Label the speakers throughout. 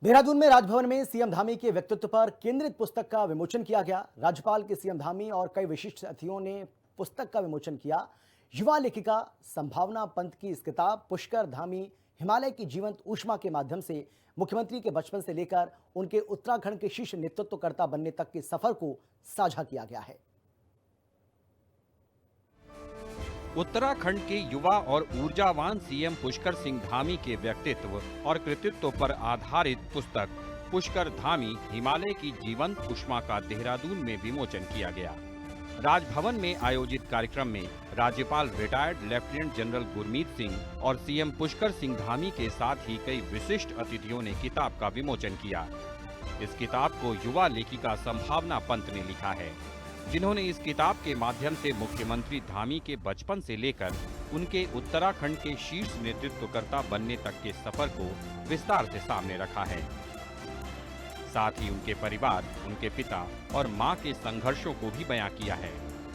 Speaker 1: देहरादून में राजभवन में सीएम धामी के व्यक्तित्व पर केंद्रित पुस्तक का विमोचन किया गया। राज्यपाल के सीएम धामी और कई विशिष्ट अतिथियों ने पुस्तक का विमोचन किया। युवा लेखिका संभावना पंत की इस किताब पुष्कर धामी हिमालय की जीवंत ऊष्मा के माध्यम से मुख्यमंत्री के बचपन से लेकर उनके उत्तराखंड के शीर्ष नेतृत्वकर्ता बनने तक के सफर को साझा किया गया है।
Speaker 2: उत्तराखंड के युवा और ऊर्जावान सीएम पुष्कर सिंह धामी के व्यक्तित्व और कृतित्व पर आधारित पुस्तक पुष्कर धामी हिमालय की जीवंत ऊष्मा का देहरादून में विमोचन किया गया। राजभवन में आयोजित कार्यक्रम में राज्यपाल retired lieutenant general Gurmeet Singh और सीएम पुष्कर सिंह धामी के साथ ही कई विशिष्ट अतिथियों ने किताब का विमोचन किया। इस किताब को युवा लेखिका संभावना पंत ने लिखा है, जिन्होंने इस किताब के माध्यम से मुख्यमंत्री धामी के बचपन से लेकर उनके उत्तराखंड के शीर्ष नेतृत्वकर्ता बनने तक के सफर को विस्तार से सामने रखा है। साथ ही उनके परिवार, उनके पिता और मां के संघर्षों को भी बयां किया है,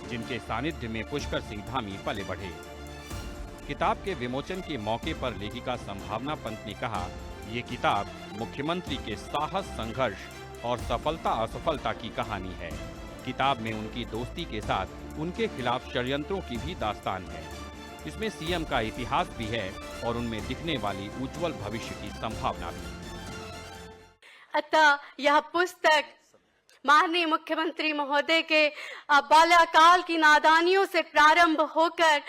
Speaker 2: जिनके सानिध्य में पुष्कर सिंह धामी पले बढ़े। किताब के विमोचन के मौके पर लेखिका संभावना पंत ने कहा, ये किताब मुख्यमंत्री के साहस, संघर्ष और सफलता असफलता की कहानी है। किताब में उनकी दोस्ती के साथ उनके खिलाफ षड्यंत्रों की भी दास्तान है। इसमें सीएम का इतिहास भी है और उनमें दिखने वाली उज्जवल भविष्य की संभावना भी।
Speaker 3: अतः यह पुस्तक माननीय मुख्यमंत्री महोदय के बाल्यकाल की नादानियों से प्रारंभ होकर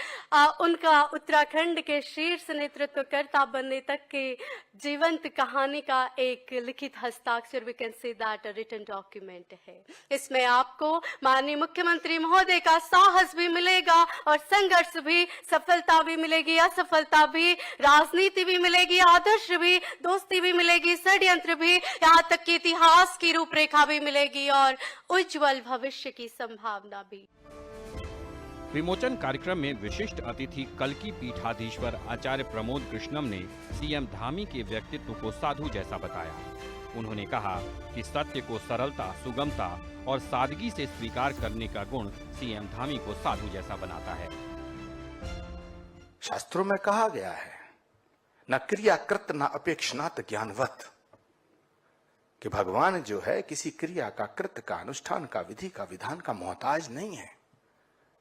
Speaker 3: उनका उत्तराखंड के शीर्ष नेतृत्वकर्ता बनने तक के जीवंत कहानी का एक लिखित हस्ताक्षर, we can say that written document है। इसमें आपको माननीय मुख्यमंत्री महोदय का साहस भी मिलेगा और संघर्ष भी, सफलता भी मिलेगी, असफलता भी, राजनीति भी मिलेगी, आदर्श भी, दोस्ती भी मिलेगी, षड्यंत्र भी, यहाँ तक कि इतिहास की रूपरेखा भी मिलेगी और उज्जवल भविष्य की संभावना भी।
Speaker 2: विमोचन कार्यक्रम में विशिष्ट अतिथि कल्की पीठाधीश्वर आचार्य प्रमोद कृष्णम ने सीएम धामी के व्यक्तित्व को साधु जैसा बताया। उन्होंने कहा कि सत्य को सरलता, सुगमता और सादगी से स्वीकार करने का गुण सीएम धामी को साधु जैसा बनाता है।
Speaker 4: शास्त्रों में कहा गया है, न क्रियाकृत न अपेक्षनात् ज्ञानवत्, कि भगवान जो है किसी क्रिया का, कृत का, अनुष्ठान का, विधि का, विधान का मोहताज नहीं है।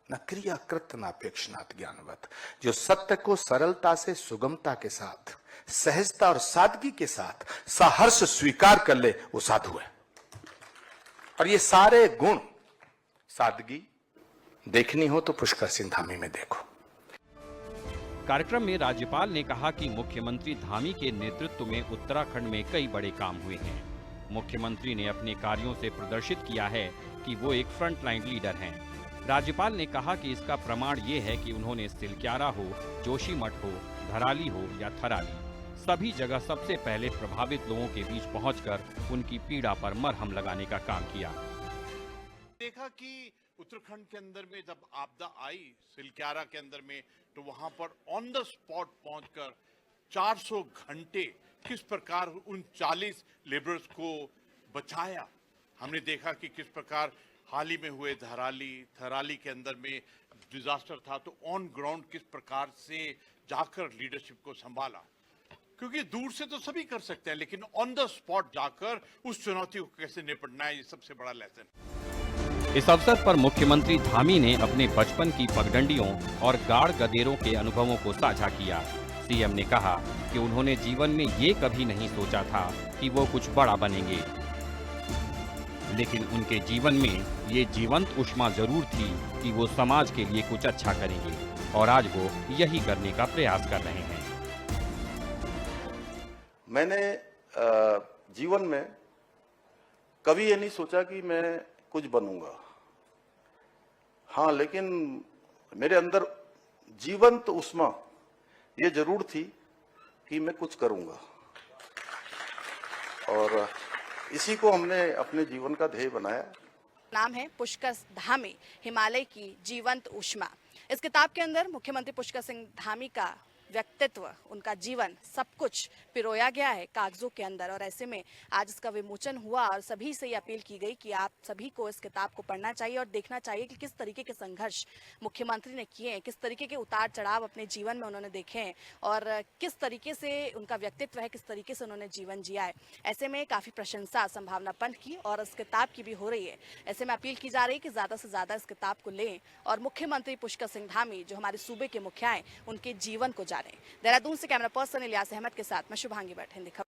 Speaker 4: न क्रिया कृत न अपेक्षनात् ज्ञानवत्, जो सत्य को सरलता से, सुगमता के साथ, सहजता और सादगी के साथ सहर्ष स्वीकार कर ले, वो साधु है। और ये सारे गुण, सादगी देखनी हो तो पुष्कर सिंह धामी में देखो।
Speaker 2: कार्यक्रम में राज्यपाल ने कहा कि मुख्यमंत्री धामी के नेतृत्व में उत्तराखंड में कई बड़े काम हुए हैं। मुख्यमंत्री ने अपने कार्यों से प्रदर्शित किया है कि वो एक फ्रंटलाइन लीडर हैं। राज्यपाल ने कहा कि इसका प्रमाण ये है कि उन्होंने सिलक्यारा हो, जोशीमठ हो, धराली हो या थराली, सभी जगह सबसे पहले प्रभावित लोगों के बीच पहुंचकर उनकी पीड़ा पर मरहम लगाने का काम किया।
Speaker 5: देखा कि उत्तराखंड के अंदर में जब आपदा आई सिलक्यारा के अंदर में, तो वहां पर ऑन द स्पॉट पहुंचकर 400 घंटे किस प्रकार उन 40 लेबरर्स को बचाया। हमने देखा कि किस प्रकार हाल ही में हुए थराली के अंदर में डिजास्टर था, तो ऑन ग्राउंड किस प्रकार से जाकर लीडरशिप को संभाला। क्योंकि दूर से तो सभी कर सकते हैं, लेकिन ऑन द स्पॉट जाकर उस चुनौती को कैसे निपटना है, ये सबसे बड़ा लेसन।
Speaker 2: इस अवसर पर मुख्यमंत्री धामी ने अपने बचपन की पगडंडियों और गाड़ गदेरों के अनुभवों को साझा किया। सीएम ने कहा कि उन्होंने जीवन में ये कभी नहीं सोचा था कि वो कुछ बड़ा बनेंगे, लेकिन उनके जीवन में ये जीवंत ऊष्मा जरूर थी कि वो समाज के लिए कुछ अच्छा करेंगे, और आज वो यही करने का प्रयास कर रहे हैं।
Speaker 4: मैंने जीवन में कभी ये नहीं सोचा कि मैं कुछ बनूंगा। हाँ, लेकिन मेरे अंदर जीवंत ऊष्मा ये जरूर थी कि मैं कुछ करूंगा, और इसी को हमने अपने जीवन का ध्येय बनाया।
Speaker 6: नाम है पुष्कर धामी हिमालय की जीवंत ऊष्मा। इस किताब के अंदर मुख्यमंत्री पुष्कर सिंह धामी का व्यक्तित्व, उनका जीवन, सब कुछ पिरोया गया है कागजों के अंदर। और ऐसे में आज इसका विमोचन हुआ और सभी से ये अपील की गई कि आप सभी को इस किताब को पढ़ना चाहिए और देखना चाहिए कि किस तरीके के संघर्ष मुख्यमंत्री ने किए हैं, किस तरीके के उतार चढ़ाव अपने जीवन में उन्होंने देखे हैं और किस तरीके से उनका व्यक्तित्व है, किस तरीके से उन्होंने जीवन जिया है। ऐसे में काफी प्रशंसा संभावना पंत की और इस किताब की भी हो रही है। ऐसे में अपील की जा रही है कि ज्यादा से ज्यादा इस किताब को लें और मुख्यमंत्री पुष्कर सिंह धामी जो हमारे सूबे के मुखिया हैं उनके जीवन को जानें। देहरादून से कैमरा पर्सन इलियास अहमद के साथ मैं शुभांगी भट्ट, हिंदी खबर।